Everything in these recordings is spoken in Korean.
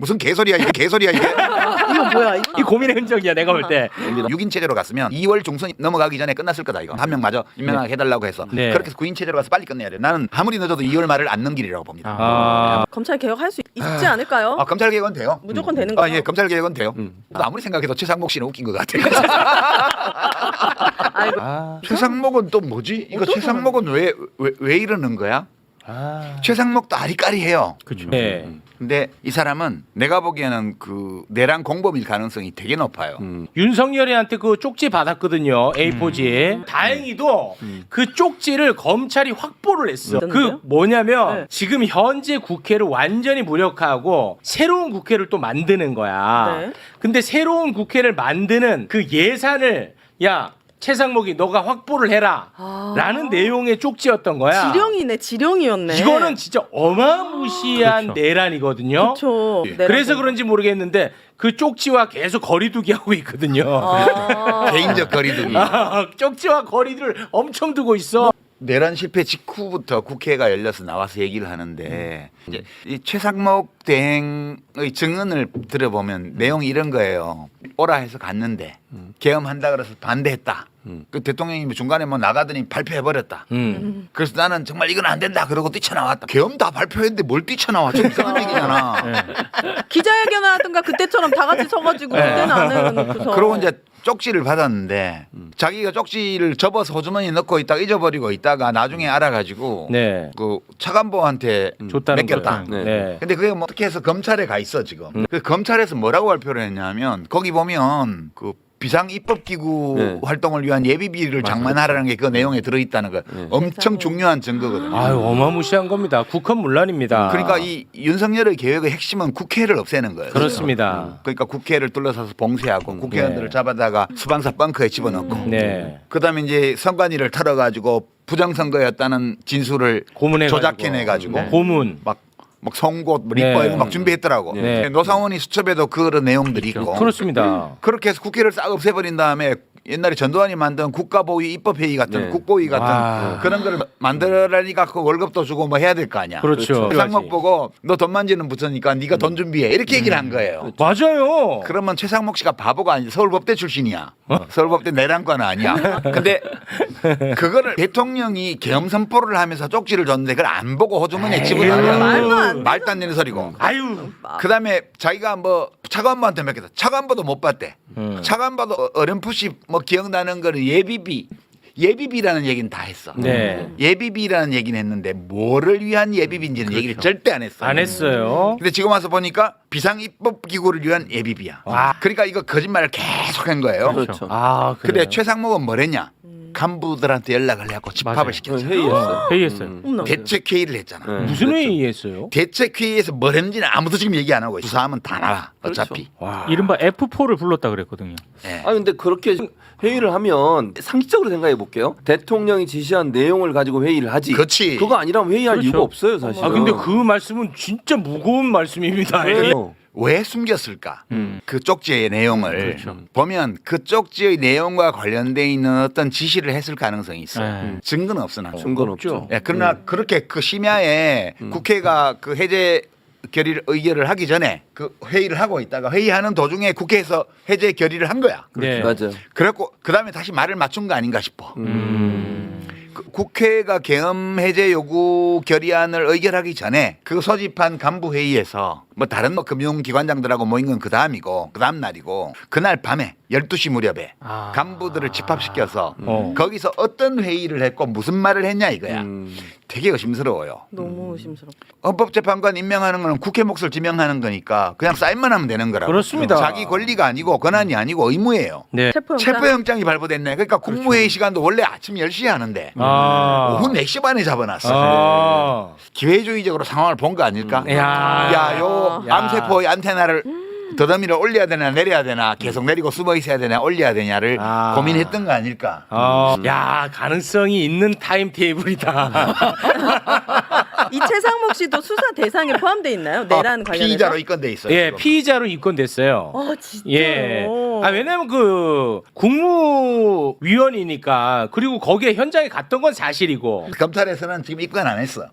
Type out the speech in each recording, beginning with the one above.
무슨 개소리야 이게 개소리야 이게. 이거 뭐야? 이 고민의 흔적이야 내가 볼 때. 6인 체제로 갔으면 2월 중순 넘어가기 전에 끝났을 거다 이거. 한 명 마저 임명하게 해달라고 해서. 네. 그렇게 해서 9인 체제로 가서 빨리 끝내야 돼. 나는 아무리 늦어도 2월 말을 안 넘기리라고 봅니다. 아. 검찰 개혁할 수 있지 않을까요? 검찰 개혁은 돼요. 무조건 되는 거죠. 예, 검찰 개혁은 돼요. 아무리 생각해도 최상목 씨는 웃긴 것 같아요. 아이고. 최상목은 또 뭐지? 이거 최상목은 왜 이러는 거야? 최상목도 아리까리해요. 그렇죠. 네. 근데 이 사람은 내가 보기에는 그 내란 공범일 가능성이 되게 높아요. 윤석열이한테 그 쪽지 받았거든요. A4지에. 다행히도 그 쪽지를 검찰이 확보를 했어. 어떤데요? 그 뭐냐면 네. 지금 현재 국회를 완전히 무력화하고 새로운 국회를 또 만드는 거야. 네. 근데 새로운 국회를 만드는 그 예산을 야 최상목이 너가 확보를 해라 라는 내용의 쪽지였던 거야. 지령이네, 지령이었네. 이거는 진짜 어마무시한 그렇죠. 내란이거든요. 그렇죠. 그래서 그런지 모르겠는데 그 쪽지와 계속 거리두기 하고 있거든요. 개인적 거리두기. 쪽지와 거리를 엄청 두고 있어. 내란 실패 직후부터 국회가 열려서 나와서 얘기를 하는데 이제 이 최상목 대행의 증언을 들어보면 내용이 이런 거예요. 오라 해서 갔는데 계엄한다 그래서 반대했다. 그 대통령이 중간에 뭐 나가더니 발표해버렸다. 그래서 나는 정말 이건 안 된다 그러고 뛰쳐나왔다. 계엄 다 발표했는데 뭘 뛰쳐나와. 좀 이상한 얘기잖아. 기자회견 하든가 그때처럼 다 같이 서가지고 그때는 안 해놓고서. 그러고 이제 쪽지를 받았는데 자기가 쪽지를 접어서 호주머니에 넣고 있다가 잊어버리고 있다가 나중에 알아가지고 네. 그 차관보한테 줬다는 맡겼다. 거예요. 네. 네. 근데 그게 뭐 어떻게 해서 검찰에 가 있어 지금. 그 검찰에서 뭐라고 발표를 했냐면 거기 보면 그 비상 입법기구 네. 활동을 위한 예비비를 장만하라는 게 그 내용에 들어있다는 거. 엄청 중요한 증거거든요. 아유 어마무시한 겁니다. 국헌문란입니다. 그러니까 이 윤석열의 계획의 핵심은 국회를 없애는 거예요. 그렇습니다. 그러니까 국회를 둘러싸서 봉쇄하고 국회의원들을 잡아다가 수방사 벙커에 집어넣고 네. 그다음에 이제 선관위를 털어가지고 부정선거였다는 진술을 고문해가지고. 조작해내가지고 네. 고문. 막 송곳 리퍼 네. 이런 거 막 준비했더라고. 네. 노상원이 수첩에도 그런 내용들이 있고. 그렇습니다. 그렇게 해서 국회를 싹 없애버린 다음에 옛날에 전두환이 만든 국가보위 입법회의 같은 네. 국보위 같은 와. 그런 거를 만들어라니까 그 월급도 주고 뭐 해야 될 거 아니야. 그렇죠. 최상목 보고 너 돈 만지는 부서니까 네가 돈 준비해 이렇게 얘기를 한 거예요. 맞아요. 그러면 최상목 씨가 바보가 아니지 서울법대 출신이야. 서울법대 내란과는 아니야. 근데 그거를 대통령이 계엄 선포를 하면서 쪽지를 줬는데 그걸 안 보고 호주머니에 집어넣으면 말도 안 돼. 말도 안 되는 소리고. 아유. 그다음에 자기가 뭐 차관보한테 맡겼다. 차관보도 못 봤대. 차관보도 어렴풋이 뭐 기억나는 거는 예비비라는 얘기는 다 했어. 네. 예비비라는 얘기는 했는데 뭐를 위한 예비비인지는 얘기를 절대 안 했어. 안 했어요. 근데 지금 와서 보니까 비상입법기구를 위한 예비비야. 와. 그러니까 이거 거짓말을 계속 한 거예요. 그렇죠. 아, 근데 그래요? 최상목은 뭐랬냐? 간부들한테 연락을 해갖고 집합을 맞아요. 시켰잖아. 회의했어요. 회의했어요. 어머나. 대책회의를 했잖아. 네. 무슨 회의했어요? 대책회의에서 뭘 했는지는 아무도 지금 얘기 안 하고 있어. 수사하면 다 나와. 어차피. 와. 이른바 F4를 불렀다 그랬거든요. 예. 아 근데 그렇게 회의를 하면 상식적으로 생각해 볼게요. 대통령이 지시한 내용을 가지고 회의를 하지. 그렇지. 그거 아니라면 회의할 그렇죠. 이유가 없어요, 사실. 아 근데 그 말씀은 진짜 무거운 말씀입니다. 왜 숨겼을까? 그 쪽지의 내용을 보면 그 쪽지의 내용과 관련돼 있는 어떤 지시를 했을 가능성이 있어요. 증거는 없으나. 증거는 없죠. 예, 그러나 그렇게 그 심야에 국회가 그 해제 결의를 의결을 하기 전에 그 회의를 하고 있다가 회의하는 도중에 국회에서 해제 결의를 한 거야. 네. 맞아요. 그래갖고 그 다음에 다시 말을 맞춘 거 아닌가 싶어. 그 국회가 계엄 해제 요구 결의안을 의결하기 전에 그 소집한 간부 회의에서 뭐 다른 뭐 금융기관장들하고 모인 건 그 다음이고 그 다음 날이고 그날 밤에 12시 무렵에 간부들을 집합시켜서 거기서 어떤 회의를 했고 무슨 말을 했냐 이거야. 되게 의심스러워요. 너무 의심스럽다. 헌법재판관 임명하는 거는 국회 몫을 지명하는 거니까 그냥 사인만 하면 되는 거라고. 그렇습니다. 자기 권리가 아니고 권한이 아니고 의무예요. 네. 체포영장이 발부됐네. 그러니까 국무회의 시간도 원래 아침 10시에 하는데 오후 4시 반에 잡아놨어. 아. 기회주의적으로 상황을 본 거 아닐까? 야. 요 야. 암세포의 안테나를 더더미를 올려야 되나 내려야 되나 계속 내리고 숨어 있어야 되나 올려야 되냐를 고민했던 거 아닐까? 야 가능성이 있는 타임 테이블이다. 이 최상목 씨도 수사 대상에 포함돼 있나요? 내란 관련해서? 피의자로 입건돼 있어요. 예, 지금. 피의자로 입건됐어요. 아 진짜요? 예. 아 왜냐면 그 국무위원이니까 그리고 거기에 현장에 갔던 건 사실이고. 검찰에서는 지금 입건 안 했어.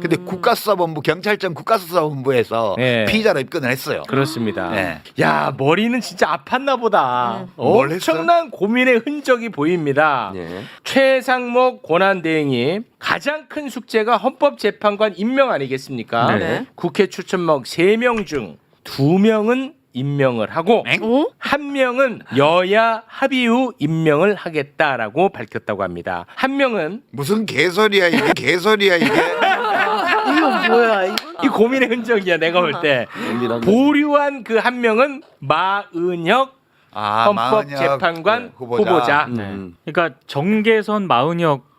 근데 국가수사본부 경찰청 국가수사본부에서 예. 피의자로 입건을 했어요. 그렇습니다. 네. 야 머리는 진짜 아팠나 보다. 뭘 엄청난 고민의 흔적이 보입니다. 예. 최상목 권한대행이 가장 큰 숙제가 헌법재판관 임명 아니겠습니까? 네. 국회 추천목 3명 중 2명은 임명을 하고 엥? 어? 1명은 여야 합의 후 임명을 하겠다라고 밝혔다고 합니다. 1명은 무슨 개소리야 이게 개소리야 이게. 이거 뭐야? 이거 이 고민의 흔적이야 내가 볼 때. 은밀한 보류한 그 1명은 마은혁 헌법재판관 네, 후보자. 음. 그러니까 정계선 마은혁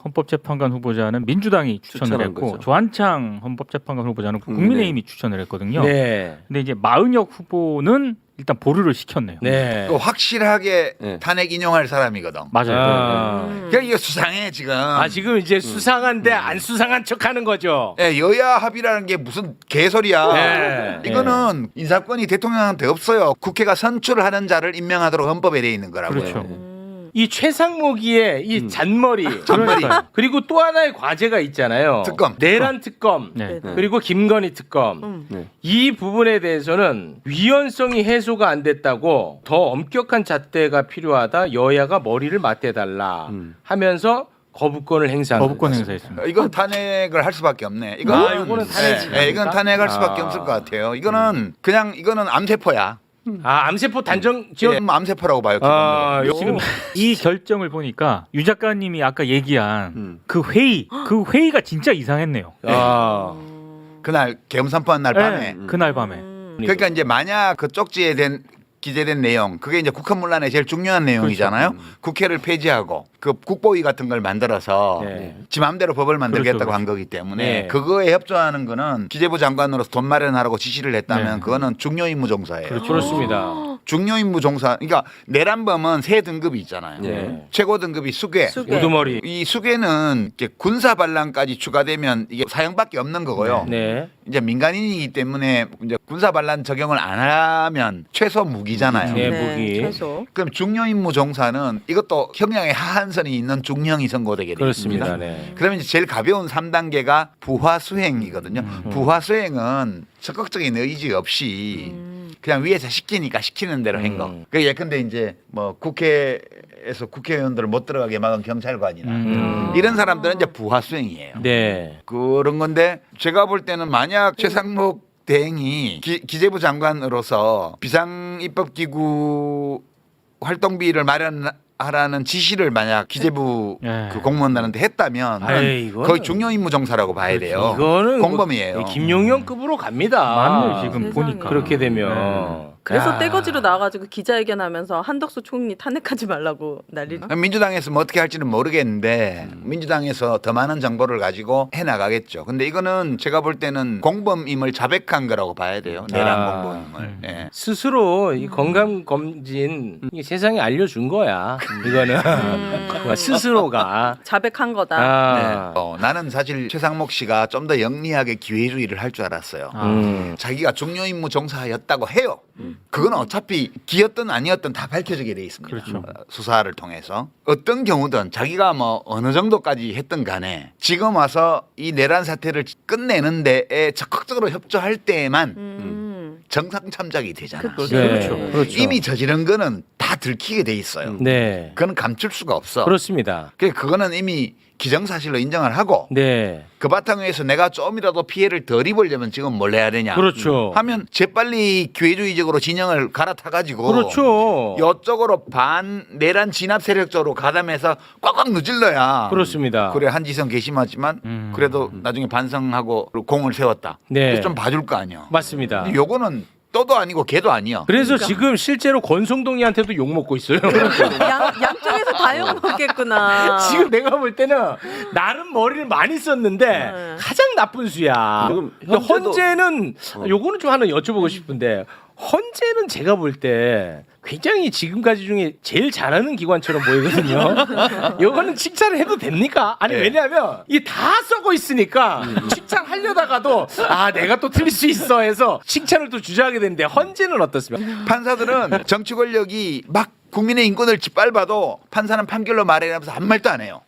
헌법재판관 후보자는 민주당이 추천을 추천한 했고 거죠. 조한창 헌법재판관 후보자는 국민의힘이 추천을 했거든요. 네. 근데 이제 마은혁 후보는 일단 보류를 시켰네요. 네. 그 확실하게 네. 탄핵 인용할 사람이거든. 맞아요. 아. 그러니까 이게 수상해 지금. 지금 이제 수상한데 안 수상한 척하는 거죠. 예, 여야 합의라는 게 무슨 개소리야. 네. 이거는 인사권이 대통령한테 없어요. 국회가 선출하는 자를 임명하도록 헌법에 되어 있는 거라고요. 그렇죠. 이 최상목이의 이 잔머리 그러니까요. 그리고 또 하나의 과제가 있잖아요. 특검. 내란 특검. 네. 네. 그리고 김건희 특검. 네. 이 부분에 대해서는 위헌성이 해소가 안 됐다고 더 엄격한 잣대가 필요하다. 여야가 머리를 맞대달라 하면서 거부권을 행사한 거부권 거죠. 행사했습니다. 이건 탄핵을 할 수밖에 없네. 이거는 이거는 탄핵이지. 이건 탄핵할 수밖에 없을 것 같아요. 이거는 그냥 이거는 암세포야. 암세포 단정 지어. 예, 암세포라고 봐요. 기본적으로. 지금 이 결정을 보니까 유 작가님이 아까 얘기한 그 회의가 진짜 이상했네요. 그날 계엄 선포한 날 밤에. 네, 그날 밤에. 그러니까 이제 만약 그 쪽지에 기재된 내용, 그게 이제 국헌문란의 제일 중요한 내용이잖아요. 국회를 폐지하고 그 국보위 같은 걸 만들어서 네. 지 마음대로 법을 만들겠다고 그렇죠, 한 거기 때문에 네. 그거에 협조하는 거는 기재부 장관으로서 돈 마련하라고 지시를 했다면 네. 그거는 중요임무 종사예요. 그렇습니다. 중요임무 종사. 그러니까 내란범은 세 등급이 있잖아요. 네. 최고 등급이 수괴. 수괴. 우두머리. 이 수괴는 이렇게 군사 반란까지 추가되면 이게 사형밖에 없는 거고요. 네. 이제 민간인이기 때문에 이제 군사 반란 적용을 안 하면 최소 무기잖아요. 네. 무기. 최소. 그럼 중요임무 종사는 이것도 형량의 하한선이 있는 중형이 선고되게 되어 있습니다. 그렇습니다. 네. 그러면 이제 제일 가벼운 3단계가 부하 수행이거든요. 부하 수행은 적극적인 의지 없이 그냥 위에서 시키니까 시키는 대로 한 거. 그 예컨대 이제 뭐 국회에서 국회의원들을 못 들어가게 막은 경찰관이나 이런 사람들은 이제 부하 수행이에요. 네. 그런 건데 제가 볼 때는 만약 최상목 대행이 기재부 장관으로서 비상입법기구 활동비를 마련하라는 지시를 만약 기재부 네. 그 공무원들한테 했다면 아이, 이거는- 거의 중요임무종사라고 봐야 돼요. 이거는 공범이에요. 뭐 김용현급으로 갑니다. 맞네요 지금 세상에. 보니까. 그렇게 되면. 네. 그래서 야. 떼거지로 나와가지고 기자회견하면서 한덕수 총리 탄핵하지 말라고 난리나. 민주당에서 뭐 어떻게 할지는 모르겠는데 민주당에서 더 많은 정보를 가지고 해 나가겠죠. 근데 이거는 제가 볼 때는 공범임을 자백한 거라고 봐야 돼요. 내란 아. 공범임을. 예. 스스로 이 건강 검진 이 세상에 알려준 거야. 이거는 스스로가. 자백한 거다. 아. 나는 사실 최상목 씨가 좀 더 영리하게 기회주의를 할 줄 알았어요. 자기가 중요임무 종사였다고 해요. 그건 어차피 기였든 아니었든 다 밝혀지게 돼 있습니다. 그렇죠. 수사를 통해서 어떤 경우든 자기가 뭐 어느 정도까지 했든 간에 지금 와서 이 내란 사태를 끝내는 데에 적극적으로 협조할 때만 정상 참작이 되잖아. 그치. 네. 그렇죠. 그렇죠. 이미 저지른 거는 다 들키게 돼 있어요. 네. 그건 감출 수가 없어. 그렇습니다. 그거는 이미 기정사실로 인정을 하고 네. 그 바탕에서 내가 좀이라도 피해를 덜 입으려면 지금 뭘 해야 되냐 그렇죠. 하면 재빨리 기회주의적으로 진영을 갈아타가지고 그렇죠. 이쪽으로 반 내란 진압 세력 쪽으로 가담해서 꽉꽉 누질러야 그렇습니다. 그래 한지성 괘씸하지만 그래도 나중에 반성하고 공을 세웠다. 네. 그래서 좀 봐줄 거 아니야. 맞습니다. 근데 요거는 또도 아니고 개도 아니야. 그래서 지금 실제로 권성동이한테도 욕 먹고 있어요. 양쪽에서 다 욕먹겠구나. 지금 내가 볼 때는 나름 머리를 많이 썼는데 네. 가장 나쁜 수야. 지금 근데 현재도- 헌재는 요거는 좀 하나 여쭤보고 싶은데 헌재는 제가 볼 때 굉장히 지금까지 중에 제일 잘하는 기관처럼 보이거든요. 요거는 칭찬을 해도 됩니까? 아니 네. 왜냐하면 이 다 썩어 있으니까 칭찬하려다가도 아 내가 또 틀릴 수 있어 해서 칭찬을 또 주저하게 되는데 헌재는 어떻습니까? 판사들은 정치 권력이 막 국민의 인권을 짓밟아도 판사는 판결로 말해라면서 아무 말도 안 해요.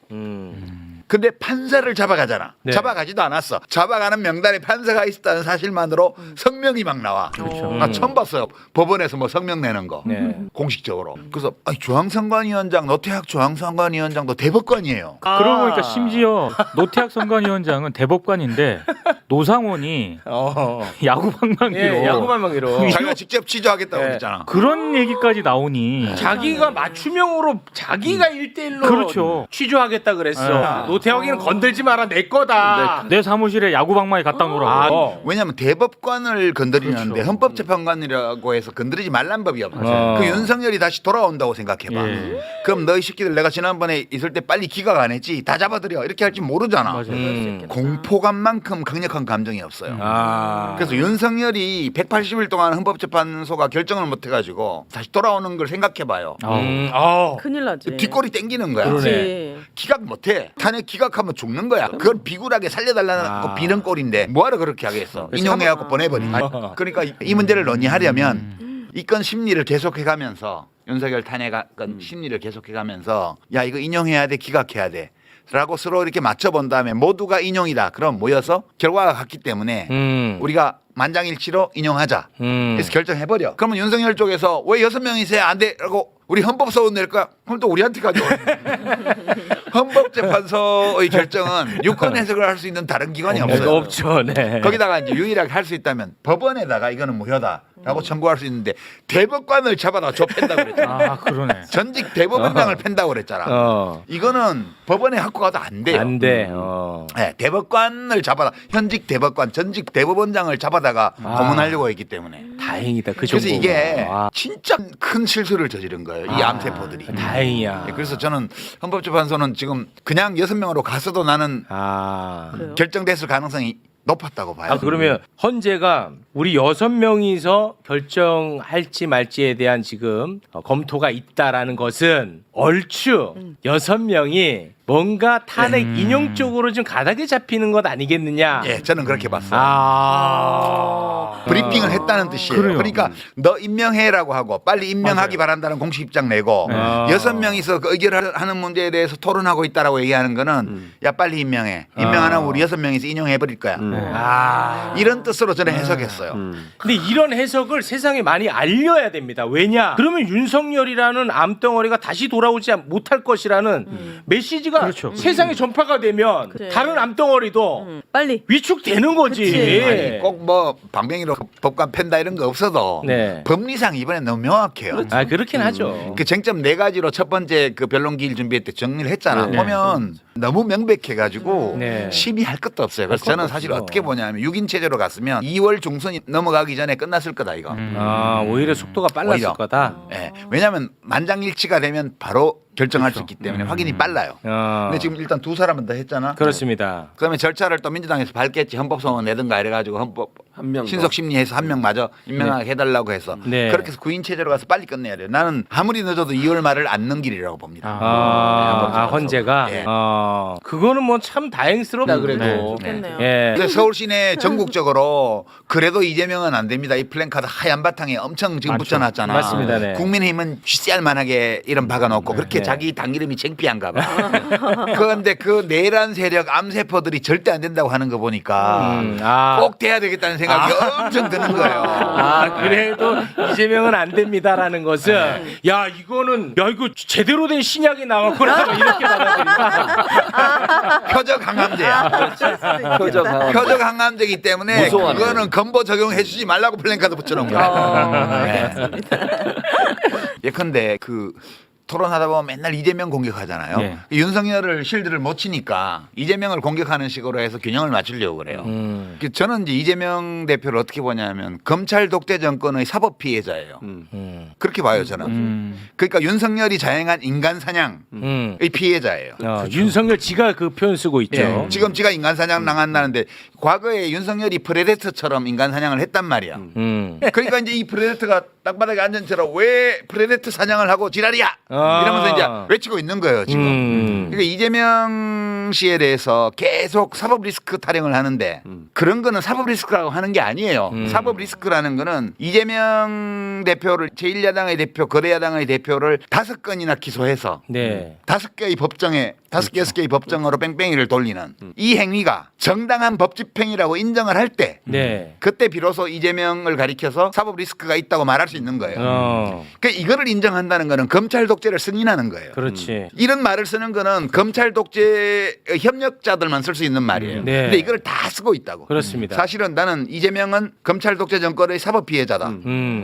근데 판사를 잡아가잖아. 네. 잡아가지도 않았어. 잡아가는 명단에 판사가 있었다는 사실만으로 성명이 막 나와. 그렇죠. 나 처음 봤어요. 법원에서 뭐 성명 내는 거. 네. 공식적으로. 그래서 중앙선관위원장, 노태학 중앙선관위원장도 대법관이에요. 그러고 보니까 심지어 노태학 선관위원장은 대법관인데 노상원이 야구 방망이로 예, 야구방망이로 자기가 직접 취조하겠다고 네. 그랬잖아. 그런 얘기까지 나오니 자기가 맞춤형으로 자기가 1대1로 그렇죠. 취조하겠다 그랬어. 네. 노태혁이는 건들지 마라 내 거다. 내 사무실에 야구 방망이 갖다 놓으라고. 왜냐하면 대법관을 건드리는데 그렇죠. 헌법재판관이라고 해서 건드리지 말란 법이 없어. 어. 그 윤석열이 다시 돌아온다고 생각해봐. 예. 그럼 너희 새끼들 내가 지난번에 있을 때 빨리 기각 안 했지 다 잡아들여 이렇게 할지 모르잖아. 맞아요. 공포감만큼 강력한 감정이 없어요. 그래서 윤석열이 180일 동안 헌법재판소가 결정을 못 해가지고 다시 돌아오는 걸 생각해봐요. 큰일 나지. 뒷골이 땡기는 거야. 그렇지. 기각 못해. 탄핵 기각하면 죽는 거야. 그걸 비굴하게 살려달라는 거 비는 꼴인데 뭐하러 그렇게 하겠어. 인용해갖고 보내버리니. 그러니까 이 문제를 논의하려면 이 건 심리를 계속해가면서 윤석열 탄핵 건 심리를 계속해가면서 야 이거 인용해야 돼 기각해야 돼 라고 서로 이렇게 맞춰본 다음에 모두가 인용이다. 그럼 모여서 결과가 같기 때문에 우리가 만장일치로 인용하자. 그래서 결정해버려. 그러면 윤석열 쪽에서 왜 6명이서야 안 돼? 라고 우리 헌법소원 낼 거야? 그럼 또 우리한테 가져와. 헌법재판소의 결정은 유권 해석을 할 수 있는 다른 기관이 없어요. 없죠. 네. 거기다가 이제 유일하게 할 수 있다면 법원에다가 이거는 무효다라고 청구할 수 있는데 대법관을 잡아다 좁힌다고 그랬잖아. 아 그러네. 전직 대법원장을 팬다고 그랬잖아. 이거는 법원에 갖고 가도 안 돼요. 안 돼. 네, 대법관을 잡아다 현직 대법관, 전직 대법원장을 잡아다가 고문하려고 했기 때문에. 다행이다. 그 그래서 정도가. 이게 진짜 큰 실수를 저지른 거예요. 이 암세포들이. 다행이야. 네, 그래서 저는 헌법재판소는 지금 그냥 6명으로 갔어도 나는 그래요? 결정됐을 가능성이 높았다고 봐요. 그러면 헌재가 우리 6명이서 결정할지 말지에 대한 지금 검토가 있다라는 것은 얼추 6명이 뭔가 탄핵 인용 쪽으로 좀 가닥에 잡히는 것 아니겠느냐. 예, 저는 그렇게 봤어요. 브리핑을 했다는 뜻이에요. 그래요. 그러니까 너 임명해라고 하고 빨리 임명하기 바란다는 공식 입장 내고 6명이서 그 의결하는 문제에 대해서 토론하고 있다라고 얘기하는 거는 야 빨리 임명해. 임명 안 하면 우리 6명이서 인용해 버릴 거야. 이런 뜻으로 저는 해석했어요. 근데 이런 해석을 세상에 많이 알려야 됩니다. 왜냐? 그러면 윤석열이라는 암덩어리가 다시 돌아오지 못할 것이라는 메시지가 그렇죠. 세상에 전파가 되면 그래. 다른 암덩어리도 빨리. 위축되는 거지. 그치. 아니 꼭 뭐 방맹이로 법관 팬다 이런 거 없어도 네. 법리상 이번에 너무 명확해요. 그렇긴 하죠. 그 쟁점 4가지로 첫 번째 그 변론기일 준비할 때 정리를 했잖아. 네. 보면 너무 명백해가지고 네. 심의할 것도 없어요. 그래서 저는 사실 없어. 어떻게 보냐면 6인 체제로 갔으면 2월 중순이 넘어가기 전에 끝났을 거다 이거. 오히려 속도가 빨랐을 오히려. 거다. 예. 왜냐하면 만장일치가 되면 바로 결정할 수 있기 때문에 확인이 빨라요. 근데 지금 일단 2사람은 더 했잖아. 그렇습니다. 그다음에 절차를 또 민주당에서 밟겠지. 헌법소원 내든가 이래가지고 헌법 한 명 더. 신속 심리해서 한 명 마저 임명하게 해달라고 해서 네. 그렇게 해서 9인 체제로 가서 빨리 끝내야 돼요. 나는 아무리 늦어도 2월 말을 안 넘기리라고 봅니다. 헌재가 예. 그거는 뭐 참 다행스럽다 그래도. 좋겠네요. 예. 근데 서울 시내 전국적으로 그래도 이재명은 안 됩니다. 이 플랜카드 하얀 바탕에 엄청 지금 많죠. 붙여놨잖아. 맞습니다. 네. 국민의힘은 쥐씨알 만하게 이름 박아놓고 그렇게 네. 자기 당 이름이 창피한가 봐. 그런데 그 내란 세력 암세포들이 절대 안 된다고 하는 거 보니까 꼭 돼야 되겠다는 생각이 엄청 드는 거예요. 그래도 이재명은 안 됩니다라는 것은 야 이거는 야 이거 제대로 된 신약이 나왔구나 이렇게 받아들인다. 표적 항암제야. 표적 항암제. 표적 항암제이기 때문에 무서워하네. 그거는 건보 적용해주지 말라고 플랜카드 붙여놓은 거야. 네. 예컨대 그 토론하다 보면 맨날 이재명 공격하잖아요. 네. 윤석열을 실드를 못 치니까 이재명을 공격하는 식으로 해서 균형을 맞추려고 그래요. 저는 이제 이재명 대표를 어떻게 보냐면 검찰 독재 정권의 사법 피해자예요. 그렇게 봐요 저는. 그러니까 윤석열이 자행한 인간 사냥의 피해자예요. 윤석열 지가 그 표현 쓰고 있죠. 예, 지금 지가 인간 사냥 당한다는데 과거에 윤석열이 프레데터처럼 인간 사냥을 했단 말이야. 그러니까 이제 이 프레데터가 땅바닥에 앉은 채로 왜 프레데터 사냥을 하고 지랄이야 이러면서 이제 외치고 있는 거예요 지금. 그러니까 이재명 씨에 대해서 계속 사법 리스크 타령을 하는데 그런 거는 사법 리스크라고 하는 게 아니에요. 사법 리스크라는 거는 이재명 대표를 제1야당의 대표, 거래야당의 대표를 5건이나 기소해서 네. 5개의 법정에 5개, 6개의 법정으로 뺑뺑이를 돌리는 이 행위가 정당한 법 집행이라고 인정을 할 때 네. 그때 비로소 이재명을 가리켜서 사법 리스크가 있다고 말할 수 있는 거예요. 그러니까 이거를 인정한다는 거는 검찰 독재를 승인하는 거예요. 그렇지. 이런 말을 쓰는 거는 검찰 독재 협력자들만 쓸 수 있는 말이에요. 네. 근데 이걸 다 쓰고 있다고. 그렇습니다. 사실은 나는 이재명은 검찰 독재 정권의 사법 피해자다.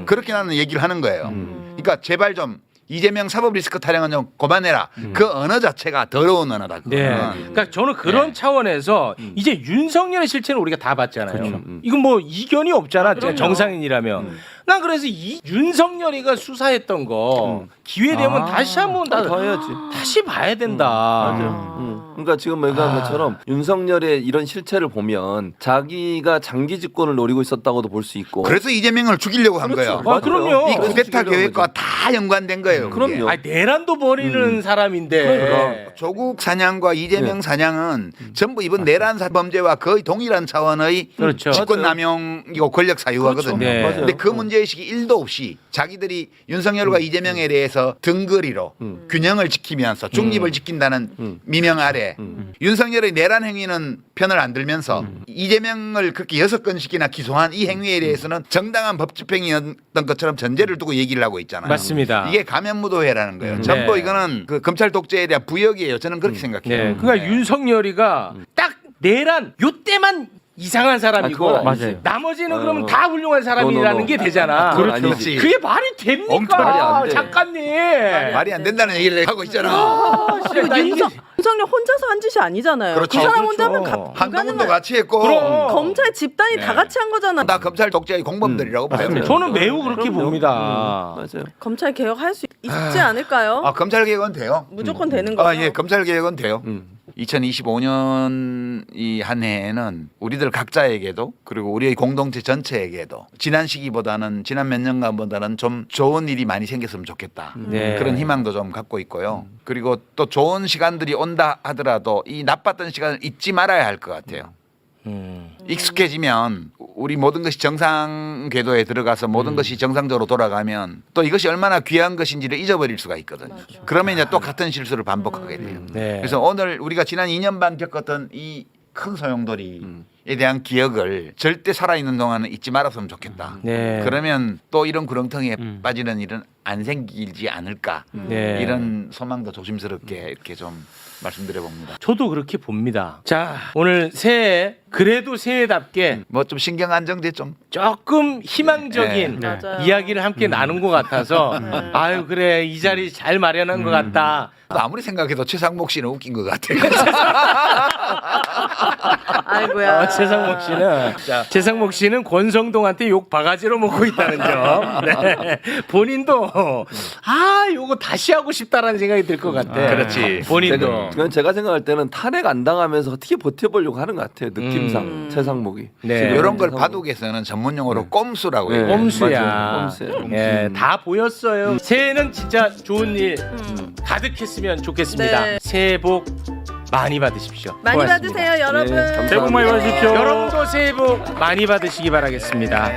그렇게 나는 얘기를 하는 거예요. 그러니까 제발 좀 이재명 사법 리스크 타령은 좀 그만해라. 그 언어 자체가 더러운 언어다. 네. 그거는. 그러니까 저는 그런 네. 차원에서 이제 윤석열의 실체는 우리가 다 봤잖아요. 이건 뭐 이견이 없잖아. 정상인이라면. 난 그래서 이 윤석열이가 수사했던 거 기회 되면 다시 한번 더 해야지. 다시 봐야 된다. 맞아요. 그러니까 지금 얘기한 것처럼 윤석열의 이런 실체를 보면 자기가 장기 집권을 노리고 있었다고도 볼 수 있고. 그래서 이재명을 죽이려고 한 거예요. 아, 그럼요. 이 그래서 쿠데타 죽이려고 계획과 그러죠. 다 연관된 거예요. 그게. 그럼요. 아, 내란도 벌이는 사람인데. 조국 사냥과 이재명 네. 사냥은 전부 이번 내란 범죄와 거의 동일한 차원의 그렇죠. 직권 남용이고 권력 사유화거든요. 그렇죠. 네. 근데 그 문제 의식이 1도 없이 자기들이 윤석열과 이재명에 대해서 등거리로 균형을 지키면서 중립을 지킨다는 미명 아래 윤석열의 내란 행위는 편을 안 들면서 이재명을 그렇게 6건씩이나 기소한 이 행위에 대해서는 정당한 법 집행이었던 것처럼 전제를 두고 얘기를 하고 있잖아요. 맞습니다. 이게 가면무도회라는 거예요. 네. 전부 이거는 그 검찰 독재에 대한 부역이에요. 저는 그렇게 생각해요. 네. 그러니까 윤석열이가 딱 내란 요때만 이상한 사람이고 그건 맞아요. 나머지는 그러면 다 훌륭한 사람이라는 게 되잖아. 그건 아니지. 그게 말이 됩니까? 엄청 말이 안 돼. 작가님. 말이 안 된다는 얘기를 하고 있잖아. 그리고 나 이게- 윤석열 혼자서 한 짓이 아니잖아요. 그렇죠. 그 사람 혼자 하면 그렇죠. 한동훈도 같이 했고 그럼. 검찰 집단이 네. 다 같이 한 거잖아. 다 검찰 독재의 공범들이라고 봐요. 저는 매우 그렇게 그럼요. 봅니다. 맞아요. 검찰 개혁할 수 있지 않을까요? 아, 검찰 개혁은 돼요. 무조건 되는 거죠. 아, 예, 검찰 개혁은 돼요. 2025년 이 한 해에는 우리들 각자에게도 그리고 우리의 공동체 전체에게도 지난 시기보다는 지난 몇 년간보다는 좀 좋은 일이 많이 생겼으면 좋겠다. 네. 그런 희망도 좀 갖고 있고요. 그리고 또 좋은 시간들이 온다 하더라도 이 나빴던 시간을 잊지 말아야 할 것 같아요. 익숙해지면 우리 모든 것이 정상 궤도에 들어가서 모든 것이 정상적으로 돌아가면 또 이것이 얼마나 귀한 것인지를 잊어버릴 수가 있거든요. 그러면 이제 또 같은 실수를 반복하게 돼요. 네. 그래서 오늘 우리가 지난 2년 반 겪었던 이 큰 소용돌이에 대한 기억을 절대 살아있는 동안은 잊지 말았으면 좋겠다. 네. 그러면 또 이런 구렁텅이에 빠지는 일은 안 생기지 않을까. 네. 이런 소망도 조심스럽게 이렇게 좀 말씀드려 봅니다. 저도 그렇게 봅니다. 자, 오늘 새해 그래도 새해답게 뭐 좀 신경 안정돼 좀. 조금 희망적인 네. 맞아요. 이야기를 함께 나눈 것 같아서 아유 그래 이 자리 잘 마련한 것 같다. 아무리 생각해도 최상목 씨는 웃긴 것 같아요. 아이고야. 최상목 씨는 최상목 씨는 권성동한테 욕 바가지로 먹고 있다는 점. 네. 본인도 요거 다시 하고 싶다라는 생각이 들 것 같아. 그렇지. 본인도. 제가 생각할 때는 탄핵 안 당하면서 어떻게 버텨보려고 하는 것 같아요. 느낌상 최상목이. 네. 지금 이런 걸 최상목. 바둑에서는 전문용어로 꼼수라고 해요. 네. 꼼수야. 맞아요. 꼼수예요. 예, 다 보였어요. 새해는 진짜 좋은 일 가득했으면 좋겠습니다. 네. 새해 복 많이 받으십시오. 많이 고맙습니다. 받으세요, 여러분. 감사합니다. 새해 복 많이 받으십시오. 여러분도 새해 복 많이 받으시기 바라겠습니다.